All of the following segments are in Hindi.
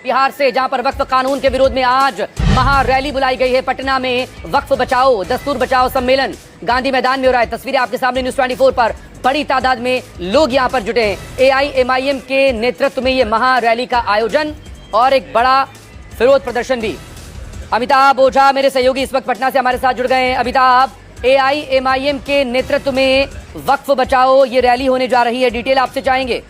बिहार से, जहां पर वक्फ कानून के विरोध में आज महा रैली बुलाई गई है। पटना में वक्फ बचाओ दस्तूर बचाओ सम्मेलन गांधी मैदान में हो रहा है। तस्वीरें आपके सामने न्यूज़ 24 पर। बड़ी तादाद में लोग यहां पर जुटे हैं। AIMIM के नेतृत्व में यह महा रैली का आयोजन और एक बड़ा विरोध प्रदर्शन भी। अमिताभ ओझा मेरे सहयोगी इस वक्त पटना से हमारे साथ जुड़ गए हैं। अमिताभ, AIMIM के नेतृत्व में वक्फ बचाओ ये रैली होने जा रही है, डिटेल आपसे चाहेंगे।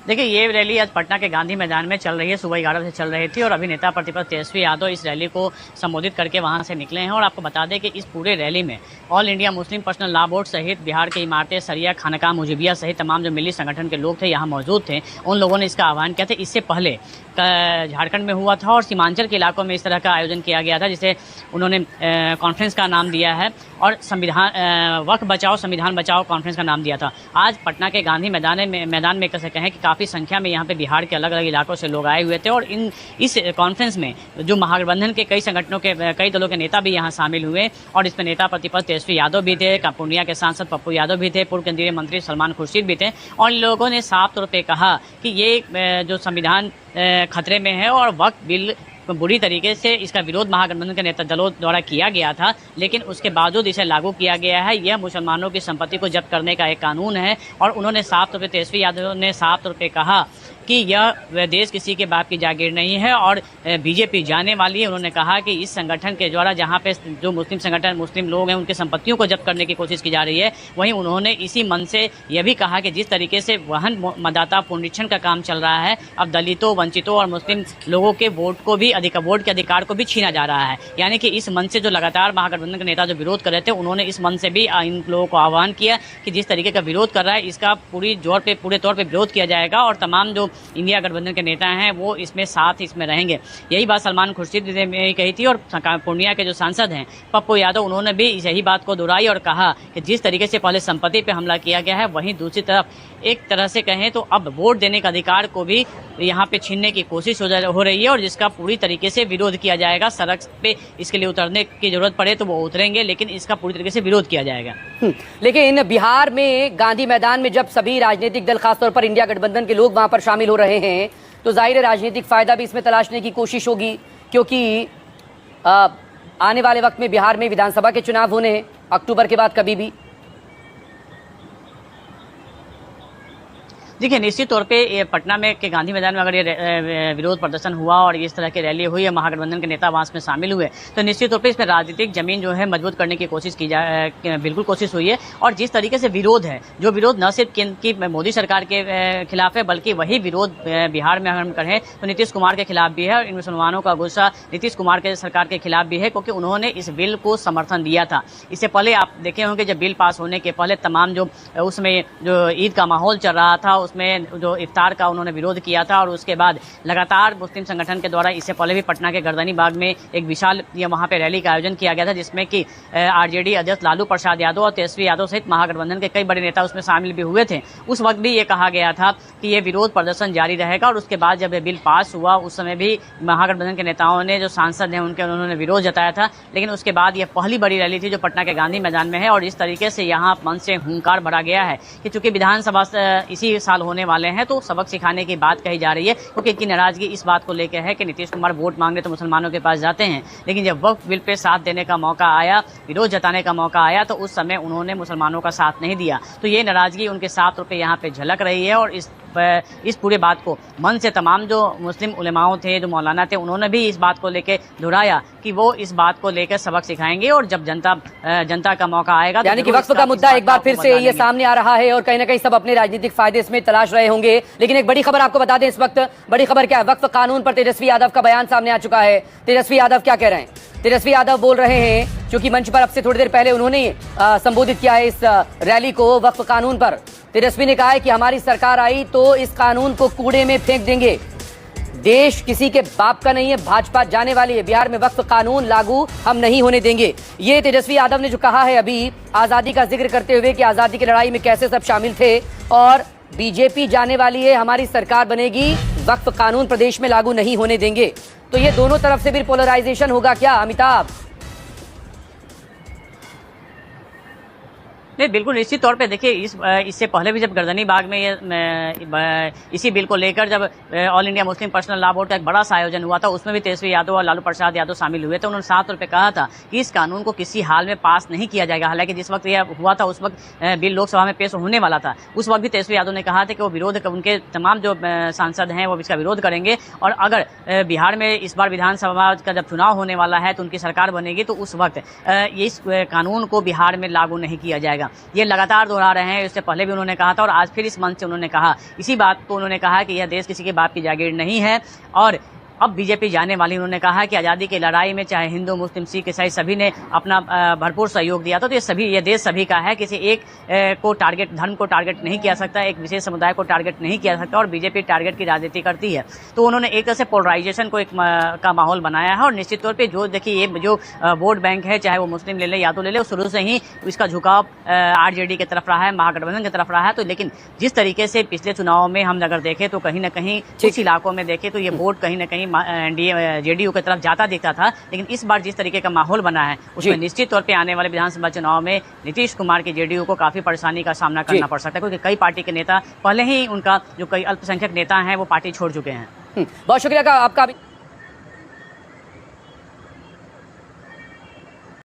देखिए, ये रैली आज पटना के गांधी मैदान में चल रही है। सुबह 11 बजे चल रही थी और अभी नेता प्रतिपक्ष तेजस्वी यादव इस रैली को संबोधित करके वहां से निकले हैं। और आपको बता दें कि इस पूरे रैली में all India Muslim personal law board सहित बिहार के इमारतें, सरिया, खानका मुजीबिया सहित तमाम जो मिली संगठन के लोग थे यहाँ मौजूद थे। उन लोगों ने इसका आह्वान किया था। इससे पहले झारखंड में हुआ था और सीमांचल के इलाकों में इस तरह का आयोजन किया गया था, जिसे उन्होंने कॉन्फ्रेंस का नाम दिया है और संविधान वक्फ बचाओ संविधान बचाओ कॉन्फ्रेंस का नाम दिया था। आज पटना के गांधी मैदान में कह कहें कि काफ़ी संख्या में यहाँ पे बिहार के अलग अलग इलाकों से लोग आए हुए थे। और इस कॉन्फ्रेंस में जो महागठबंधन के कई संगठनों के कई दलों के नेता भी यहाँ शामिल हुए और इसमें नेता प्रतिपक्ष तेजस्वी यादव भी थे, पूर्णिया के सांसद पप्पू यादव भी थे, पूर्व केंद्रीय मंत्री सलमान खुर्शीद भी थे। और इन लोगों ने साफ तौर पर कहा कि ये जो संविधान खतरे में है और वक्फ बिल बुरी तरीके से इसका विरोध महागठबंधन के नेता दलों द्वारा किया गया था, लेकिन उसके बावजूद इसे लागू किया गया है। यह मुसलमानों की संपत्ति को जब्त करने का एक कानून है। और उन्होंने साफ तौर पर तेजस्वी यादव ने साफ तौर पर कहा कि यह देश किसी के बाप की जागीर नहीं है और बीजेपी जाने वाली है। उन्होंने कहा कि इस संगठन के द्वारा जहां पे जो मुस्लिम संगठन मुस्लिम लोग हैं उनकी संपत्तियों को जब्त करने की कोशिश की जा रही है, वहीं उन्होंने इसी मन से यह भी कहा कि जिस तरीके से वाहन मतदाता पुनरीक्षण का काम चल रहा है, अब दलितों, वंचितों और मुस्लिम लोगों के वोट के अधिकार को भी छीना जा रहा है। यानी कि इस मन से जो लगातार महागठबंधन के नेता जो विरोध कर रहे थे, उन्होंने इस मन से भी इन लोगों को आह्वान किया कि जिस तरीके का विरोध कर रहा है इसका पूरे तौर पे विरोध किया जाएगा और तमाम जो इंडिया गठबंधन के नेता हैं वो इसमें रहेंगे। यही बात सलमान खुर्शीद ने कही थी। और पूर्णिया के जो सांसद हैं पप्पू यादव, उन्होंने भी यही बात को दोहराई और कहा कि जिस तरीके से पहले संपत्ति पे हमला किया गया है, वहीं दूसरी तरफ एक तरह से कहें तो अब वोट देने का अधिकार को भी यहाँ पे छीनने की कोशिश हो रही है और जिसका पूरी तरीके से विरोध किया जाएगा। सड़क पे इसके लिए उतरने की जरूरत पड़े तो वो उतरेंगे, लेकिन इसका पूरी तरीके से विरोध किया जाएगा। लेकिन बिहार में गांधी मैदान में जब सभी राजनीतिक दल, खासतौर पर इंडिया गठबंधन के लोग वहां पर शामिल हो रहे हैं, तो जाहिर है राजनीतिक फायदा भी इसमें तलाशने की कोशिश होगी, क्योंकि आने वाले वक्त में बिहार में विधानसभा के चुनाव होने हैं अक्टूबर के बाद कभी भी। देखिए, निश्चित तौर पे पटना में के गांधी मैदान में अगर ये विरोध प्रदर्शन हुआ और इस तरह की रैली हुई है, महागठबंधन के नेता वहां में शामिल हुए, तो निश्चित तौर पे इसमें राजनीतिक जमीन जो है मजबूत करने की कोशिश बिल्कुल कोशिश हुई है। और जिस तरीके से विरोध है, जो विरोध न सिर्फ केंद्र की मोदी सरकार के खिलाफ है, बल्कि वही विरोध बिहार में अगर हम करें तो नीतीश कुमार के खिलाफ भी है। और इन मुसलमानों का गुस्सा नीतीश कुमार के सरकार के खिलाफ भी है, क्योंकि उन्होंने इस बिल को समर्थन दिया था। इससे पहले आप देखे होंगे जब बिल पास होने के पहले तमाम जो उसमें जो ईद का माहौल चल रहा था, उसमें जो इफ्तार का उन्होंने विरोध किया था। और उसके बाद लगातार मुस्लिम संगठन के द्वारा इससे पहले भी पटना के गर्दनी बाग में एक विशाल वहां पे रैली का आयोजन किया गया था, जिसमें कि आरजेडी अध्यक्ष लालू प्रसाद यादव और तेजस्वी यादव सहित महागठबंधन के कई बड़े नेता उसमें शामिल भी हुए थे। उस वक्त भी ये कहा गया था कि ये विरोध प्रदर्शन जारी रहेगा। और उसके बाद जब ये बिल पास हुआ, उस समय भी महागठबंधन के नेताओं ने, जो सांसद हैं उन्होंने विरोध जताया था। लेकिन उसके बाद ये पहली बड़ी रैली थी जो पटना के गांधी मैदान में है। और इस तरीके से यहाँ मन से हुंकार भरा गया है कि चूंकि विधानसभा इसी साल होने वाले हैं, तो सबक सिखाने की बात कही जा रही है, क्योंकि इनकी नाराजगी इस बात को लेकर है कि नीतीश कुमार वोट मांगने तो मुसलमानों के पास जाते हैं, लेकिन जब वक्फ बिल पे साथ देने का मौका आया, विरोध जताने का मौका आया, तो उस समय उन्होंने मुसलमानों का साथ नहीं दिया। तो ये नाराजगी उनके साफ तौर पे यहाँ पे झलक रही है। और इस पूरे बात को मन से तमाम जो मुस्लिम उलेमाओं थे, जो मौलाना थे, उन्होंने भी इस बात को लेकर दोहराया कि वो इस बात को लेकर सबक सिखाएंगे और जब जनता का मौका आएगा, यानी कि वक्फ का मुद्दा एक बार फिर से ये सामने आ रहा है और कहीं ना कहीं सब अपने राजनीतिक फायदे इसमें तलाश रहे होंगे। लेकिन एक बड़ी खबर आपको बता दें, इस वक्त बड़ी खबर क्या है? वक्फ कानून पर तेजस्वी यादव का बयान सामने आ चुका है। तेजस्वी यादव क्या कह रहे हैं? तेजस्वी यादव बोल रहे हैं, क्योंकि मंच पर अब से थोड़ी देर पहले उन्होंने संबोधित किया है इस रैली को वक्फ कानून पर। तेजस्वी ने कहा है कि हमारी सरकार आई तो इस कानून को कूड़े में फेंक देंगे। देश किसी के बाप का नहीं है, भाजपा जाने वाली है। बिहार में वक्फ कानून लागू हम नहीं होने देंगे। ये तेजस्वी यादव ने जो कहा है अभी, आजादी का जिक्र करते हुए कि आजादी की लड़ाई में कैसे सब शामिल थे और बीजेपी जाने वाली है, हमारी सरकार बनेगी, वक्फ कानून प्रदेश में लागू नहीं होने देंगे। तो ये दोनों तरफ से भी पोलराइजेशन होगा क्या, अमिताभ? नहीं, बिल्कुल निश्चित तौर पे देखिए इससे पहले भी जब गर्दनी बाग में इसी बिल को लेकर जब all India Muslim personal law board का एक बड़ा सा आयोजन हुआ था, उसमें भी तेजस्वी यादव और लालू प्रसाद यादव शामिल हुए थे। उन्होंने साफ तौर पे कहा था कि इस कानून को किसी हाल में पास नहीं किया जाएगा। हालांकि जिस वक्त यह हुआ था उस वक्त बिल लोकसभा में पेश होने वाला था, उस वक्त भी तेजस्वी यादव ने कहा था कि वो विरोध, उनके तमाम जो सांसद हैं वो इसका विरोध करेंगे, और अगर बिहार में इस बार विधानसभा का जब चुनाव होने वाला है तो उनकी सरकार बनेगी तो उस वक्त इस कानून को बिहार में लागू नहीं किया जाएगा। ये लगातार दोहरा रहे हैं, इससे पहले भी उन्होंने कहा था और आज फिर इस मंच से उन्होंने कहा इसी बात को। उन्होंने कहा कि यह देश किसी के बाप की जागीर नहीं है और अब बीजेपी जाने वाली। उन्होंने कहा कि आज़ादी की लड़ाई में चाहे हिंदू, मुस्लिम, सिख, ईसाई सभी ने अपना भरपूर सहयोग दिया था, तो ये देश सभी का है। किसी एक को टारगेट, धर्म को टारगेट नहीं किया सकता, एक विशेष समुदाय को टारगेट नहीं किया सकता, और बीजेपी टारगेट की राजनीति करती है। तो उन्होंने एक तरह से पोलराइजेशन को का माहौल बनाया है। और निश्चित तौर पर जो देखिए ये जो वोट बैंक है, चाहे वो मुस्लिम ले ले या तो ले ले, शुरू से ही इसका झुकाव आरजेडी की तरफ रहा है, महागठबंधन की तरफ रहा है। तो लेकिन जिस तरीके से पिछले चुनाव में हम अगर देखें तो कहीं ना कहीं कुछ इलाकों में देखें तो ये वोट कहीं ना कहीं एनडीए जेडीयू की तरफ जाता दिखता था। लेकिन इस बार जिस तरीके का माहौल बना है उसमें निश्चित तौर पे आने वाले विधानसभा चुनाव में नीतीश कुमार की जेडीयू को काफी परेशानी का सामना करना पड़ सकता है, क्योंकि कई पार्टी के नेता पहले ही, उनका जो कई अल्पसंख्यक नेता हैं वो पार्टी छोड़ चुके हैं। बहुत शुक्रिया आपका।